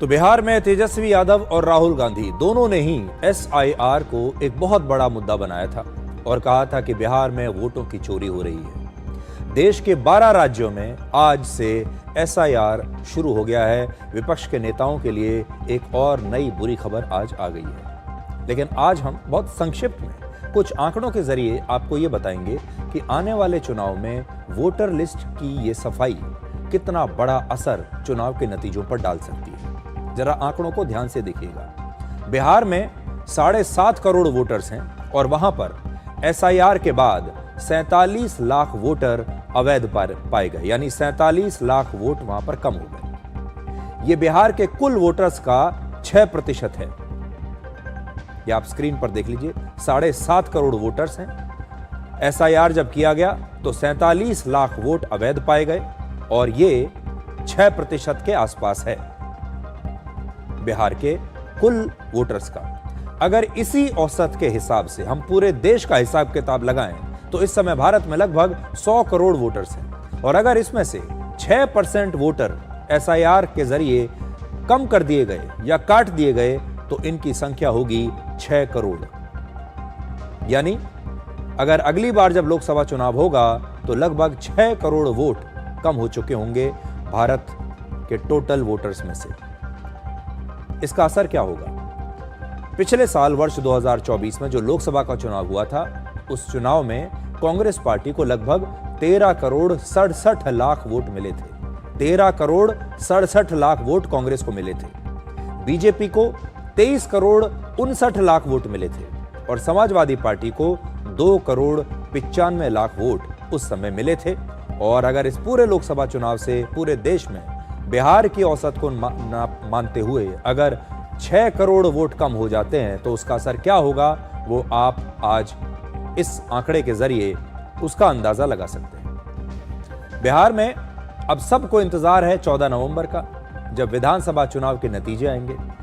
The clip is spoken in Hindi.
तो बिहार में तेजस्वी यादव और राहुल गांधी दोनों ने ही SIR को एक बहुत बड़ा मुद्दा बनाया था और कहा था कि बिहार में वोटों की चोरी हो रही है। देश के 12 राज्यों में आज से SIR शुरू हो गया है। विपक्ष के नेताओं के लिए एक और नई बुरी खबर आज आ गई है। लेकिन आज हम बहुत संक्षिप्त में कुछ आंकड़ों के जरिए आपको ये बताएंगे कि आने वाले चुनाव में वोटर लिस्ट की ये सफाई कितना बड़ा असर चुनाव के नतीजों पर डाल सकती है। जरा आंकड़ों को ध्यान से देखिएगा। बिहार में 7.5 करोड़ वोटर्स हैं और वहां पर SIR के बाद 47 लाख वोटर अवैध पाए गए, यानी 47 लाख वोट वहां पर कम हो गए। यह बिहार के कुल वोटर्स का 6% है। यह आप स्क्रीन पर देख लीजिए, 7.5 करोड़ वोटर्स हैं। SIR जब किया गया तो 47 लाख वोट अवैध पाए गए और यह 6% के आसपास है बिहार के कुल वोटर्स का। अगर इसी औसत के हिसाब से हम पूरे देश का हिसाब किताब लगाएं तो इस समय भारत में लगभग 100 करोड़ वोटर्स हैं और अगर इसमें से 6% वोटर SIR के जरिए कम कर दिए गए या काट दिए गए तो इनकी संख्या होगी 6 करोड़। यानी अगर अगली बार जब लोकसभा चुनाव होगा तो लगभग 6 करोड़ वोट कम हो चुके होंगे भारत के टोटल वोटर्स में से। इसका असर क्या होगा? पिछले साल वर्ष 2024 में जो लोकसभा का चुनाव हुआ था, उस चुनाव में कांग्रेस पार्टी को लगभग 13 करोड़ 67 लाख वोट मिले थे। 13 करोड़ 67 लाख वोट कांग्रेस को मिले थे। बीजेपी को 23 करोड़ 59 लाख वोट मिले थे और समाजवादी पार्टी को 2 करोड़ 95 लाख वोट उस समय मिले थे। और अगर इस पूरे लोकसभा चुनाव से पूरे देश में बिहार की औसत को मानते हुए अगर 6 करोड़ वोट कम हो जाते हैं तो उसका असर क्या होगा, वो आप आज इस आंकड़े के जरिए उसका अंदाजा लगा सकते हैं। बिहार में अब सबको इंतजार है 14 नवंबर का, जब विधानसभा चुनाव के नतीजे आएंगे।